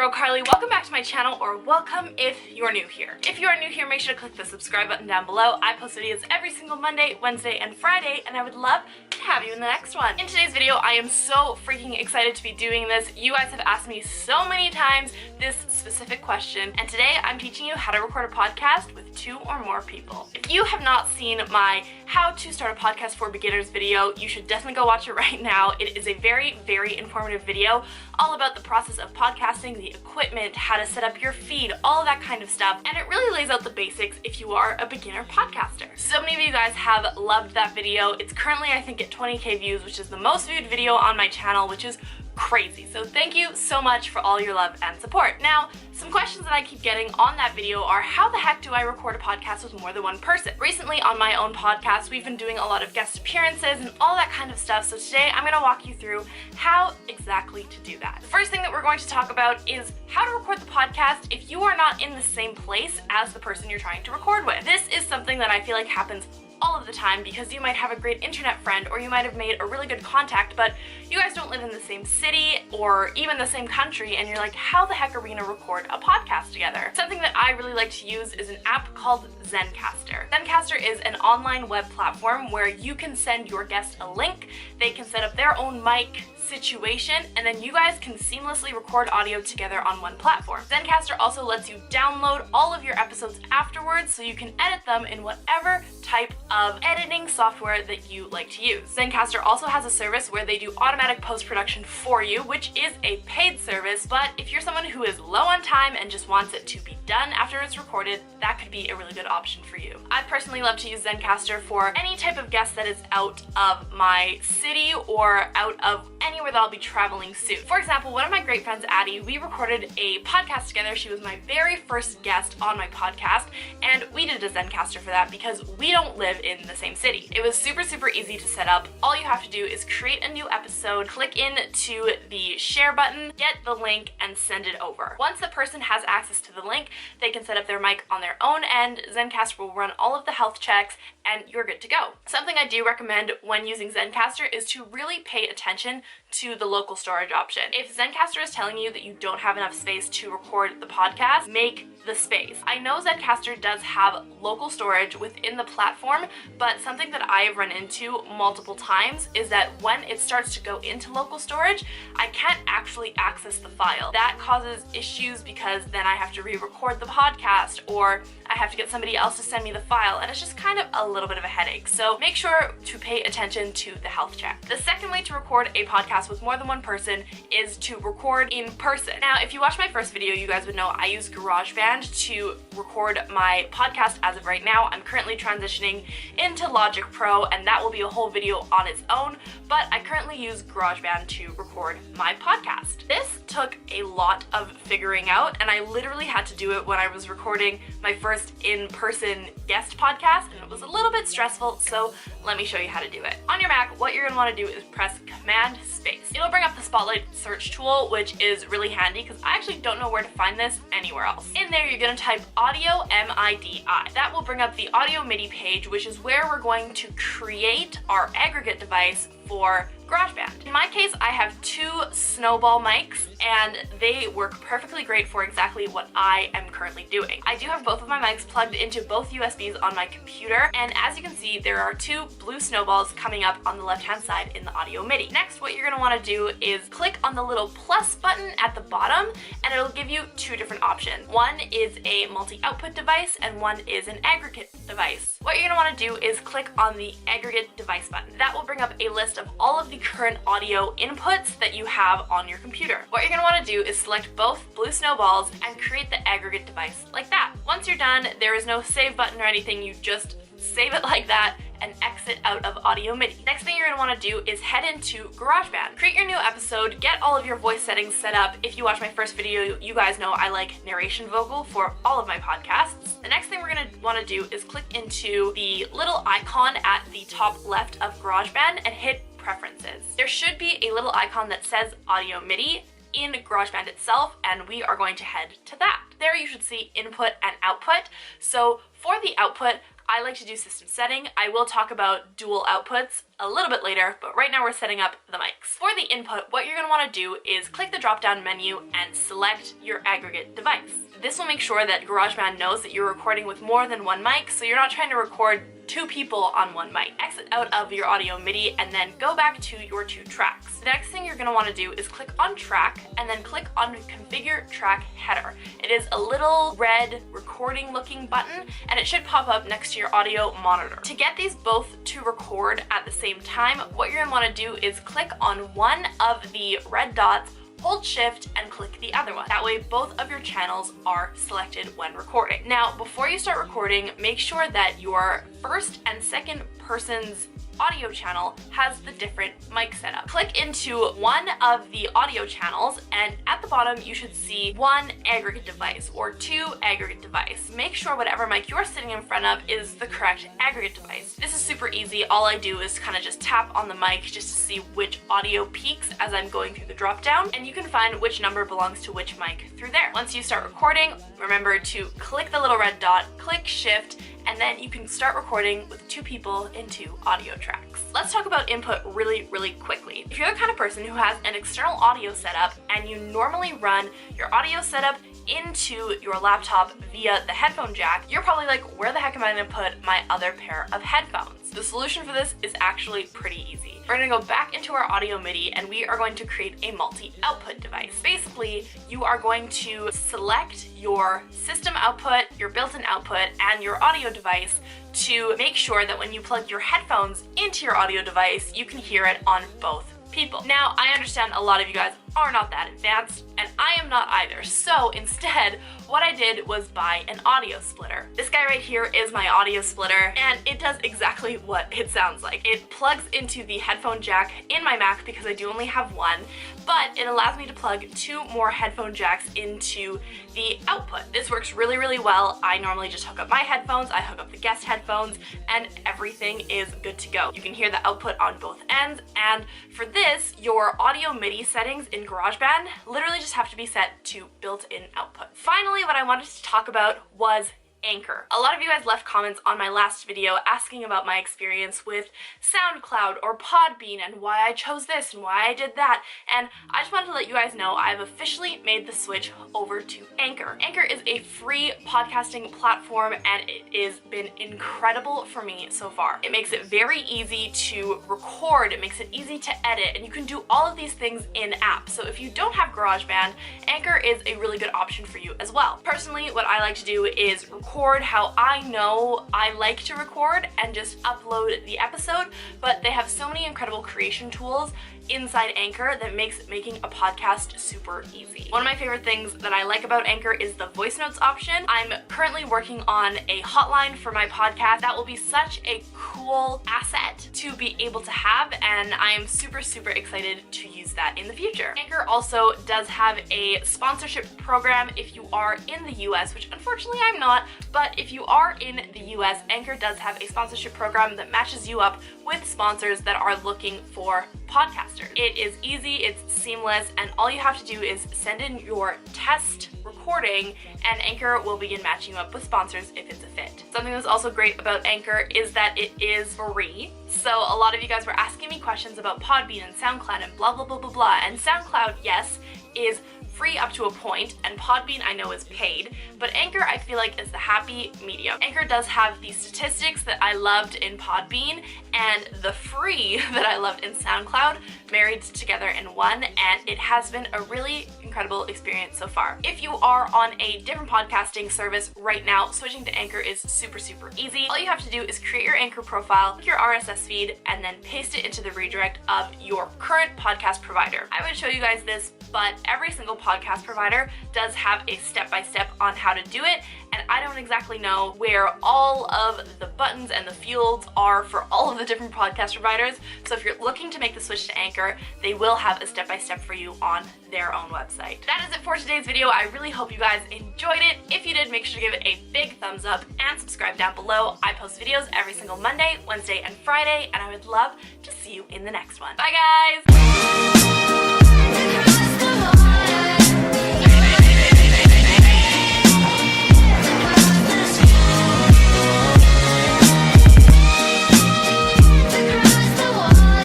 girl Carly. Welcome back to my channel, or welcome if you're new here. If you are new here, make sure to click the subscribe button down below. I post videos every single Monday, Wednesday, and Friday, and I would love to have you in the next one. In today's video, I am so freaking excited to be doing this. You guys have asked me so many times this specific question, and today I'm teaching you how to record a podcast with 2 or more people. If you have not seen my how to start a podcast for beginners video, you should definitely go watch it right now. It is a very, very informative video all about the process of podcasting, the equipment, how to set up your feed, all of that kind of stuff, and it really lays out the basics if you are a beginner podcaster. So many of you guys have loved that video. It's currently, I think, at 20k views, which is the most viewed video on my channel, which is crazy. So thank you so much for all your love and support. Now, some questions that I keep getting on that video are, how the heck do I record a podcast with more than one person? Recently on my own podcast, we've been doing a lot of guest appearances and all that kind of stuff. So today I'm gonna walk you through how exactly to do that. The first thing that we're going to talk about is how to record the podcast if you are not in the same place as the person you're trying to record with. This is something that I feel like happens all of the time because you might have a great internet friend or you might have made a really good contact, but you guys don't live in the same city or even the same country, and you're like, how the heck are we gonna record a podcast together? Something that I really like to use is an app called Zencastr. Zencastr is an online web platform where you can send your guest a link, they can set up their own mic situation, and then you guys can seamlessly record audio together on one platform. Zencastr also lets you download all of your episodes afterwards so you can edit them in whatever type of editing software that you like to use. Zencastr also has a service where they do automatic post-production for you, which is a paid service, but if you're someone who is low on time and just wants it to be done after it's recorded, that could be a really good option for you. I personally love to use Zencastr for any type of guest that is out of my city or out of anywhere that I'll be traveling soon. For example, one of my great friends, Addie, we recorded a podcast together. She was my very first guest on my podcast, and we did a Zencastr for that because we don't live in the same city. It was super, super easy to set up. All you have to do is create a new episode, click into the share button, get the link, and send it over. Once the person has access to the link, they can set up their mic on their own end. Zencastr will run all of the health checks, and you're good to go. Something I do recommend when using Zencastr is to really pay attention to the local storage option. If Zencastr is telling you that you don't have enough space to record the podcast, make the space. I know Zencastr does have local storage within the platform, but something that I have run into multiple times is that when it starts to go into local storage, I can't actually access the file. That causes issues because then I have to re-record the podcast, or I have to get somebody else to send me the file, and it's just kind of a little bit of a headache. So make sure to pay attention to the health check. The second way to record a podcast with more than one person is to record in person. Now, if you watched my first video, you guys would know I use GarageBand to record my podcast as of right now. I'm currently transitioning into Logic Pro, and that will be a whole video on its own, but I currently use GarageBand to record my podcast. This took a lot of figuring out, and I literally had to do it when I was recording my first in-person guest podcast, and it was a little bit stressful, so let me show you how to do it. On your Mac, what you're going to want to do is press Command Space. It'll bring up the Spotlight search tool, which is really handy because I actually don't know where to find this anywhere else. In there, you're going to type audio, M-I-D-I. That will bring up the audio MIDI page, which is where we're going to create our aggregate device for GarageBand. In my case, I have 2 Snowball mics, and they work perfectly great for exactly what I am currently doing. I do have both of my mics plugged into both USBs on my computer, and as you can see, there are 2 blue snowballs coming up on the left-hand side in the audio MIDI. Next, what you're gonna wanna do is click on the little plus button at the bottom, and it'll give you 2 different options. One is a multi-output device, and one is an aggregate device. What you're gonna wanna do is click on the aggregate device button. That will bring up a list of all of the current audio inputs that you have on your computer. What you're gonna wanna do is select both blue snowballs and create the aggregate device like that. Once you're done, there is no save button or anything, you just save it like that and exit out of audio MIDI. Next thing you're gonna wanna do is head into GarageBand. Create your new episode, get all of your voice settings set up. If you watch my first video, you guys know I like narration vocal for all of my podcasts. The next thing we're gonna wanna do is click into the little icon at the top left of GarageBand and hit Preferences. There should be a little icon that says Audio MIDI in GarageBand itself, and we are going to head to that. There you should see input and output. So for the output, I like to do system setting. I will talk about dual outputs a little bit later, but right now we're setting up the mics. For the input, what you're gonna wanna do is click the drop-down menu and select your aggregate device. This will make sure that GarageBand knows that you're recording with more than one mic, so you're not trying to record 2 people on one mic. Exit out of your audio MIDI and then go back to your 2 tracks. The next thing you're going to want to do is click on track and then click on configure track header. It is a little red recording looking button and it should pop up next to your audio monitor. To get these both to record at the same time, what you're going to want to do is click on one of the red dots, hold shift and click the other one. That way both of your channels are selected when recording. Now, before you start recording, make sure that your first and second person's audio channel has the different mic setup. Click into one of the audio channels and at the bottom you should see 1 aggregate device or 2 aggregate device. Make sure whatever mic you're sitting in front of is the correct aggregate device. This is super easy. All I do is kind of just tap on the mic just to see which audio peaks as I'm going through the drop down, and you can find which number belongs to which mic through there. Once you start recording, remember to click the little red dot, click shift, and then you can start recording with 2 people in 2 audio tracks. Let's talk about input really quickly. If you're the kind of person who has an external audio setup and you normally run your audio setup into your laptop via the headphone jack, you're probably like, where the heck am I gonna put my other pair of headphones? The solution for this is actually pretty easy. We're gonna go back into our audio MIDI and we are going to create a multi-output device. Basically, you are going to select your system output, your built-in output, and your audio device to make sure that when you plug your headphones into your audio device, you can hear it on both people. Now, I understand a lot of you guys are not that advanced, and I am not either. So instead, what I did was buy an audio splitter. This guy right here is my audio splitter, and it does exactly what it sounds like. It plugs into the headphone jack in my Mac because I do only have one, but it allows me to plug 2 more headphone jacks into the output. This works really well. I normally just hook up my headphones, I hook up the guest headphones, and everything is good to go. You can hear the output on both ends, and for this, your audio MIDI settings in GarageBand literally just have to be set to built-in output. Finally, what I wanted to talk about was Anchor. A lot of you guys left comments on my last video asking about my experience with SoundCloud or Podbean and why I chose this and why I did that, and I just wanted to let you guys know I've officially made the switch over to Anchor. Anchor is a free podcasting platform and it has been incredible for me so far. It makes it very easy to record, it makes it easy to edit, and you can do all of these things in app. So if you don't have GarageBand, Anchor is a really good option for you as well. Personally, what I like to do is record how I know I like to record and just upload the episode, but they have so many incredible creation tools inside Anchor that makes making a podcast super easy. One of my favorite things that I like about Anchor is the voice notes option. I'm currently working on a hotline for my podcast. That will be such a cool asset to be able to have, and I am super excited to use that in the future. Anchor also does have a sponsorship program if you are in the US, which unfortunately I'm not, but if you are in the US, Anchor does have a sponsorship program that matches you up with sponsors that are looking for podcasters. It is easy, it's seamless, and all you have to do is send in your test recording and Anchor will begin matching you up with sponsors if it's a fit. Something that's also great about Anchor is that it is free. So a lot of you guys were asking me questions about Podbean and SoundCloud and blah blah, and SoundCloud, yes, is free up to a point, and Podbean I know is paid, but Anchor I feel like is the happy medium. Anchor does have the statistics that I loved in Podbean and the free that I loved in SoundCloud married together in one, and it has been a really incredible experience so far. If you are on a different podcasting service right now, switching to Anchor is super easy. All you have to do is create your Anchor profile, pick your RSS feed, and then paste it into the redirect of your current podcast provider. I would show you guys this, but every single podcast provider does have a step-by-step on how to do it, and I don't exactly know where all of the buttons and the fields are for all of the different podcast providers. So if you're looking to make the switch to Anchor, they will have a step-by-step for you on their own website. That is it for today's video. I really hope you guys enjoyed it. If you did, make sure to give it a big thumbs up and subscribe down below. I post videos every single Monday, Wednesday, and Friday, and I would love to see you in the next one. Bye guys!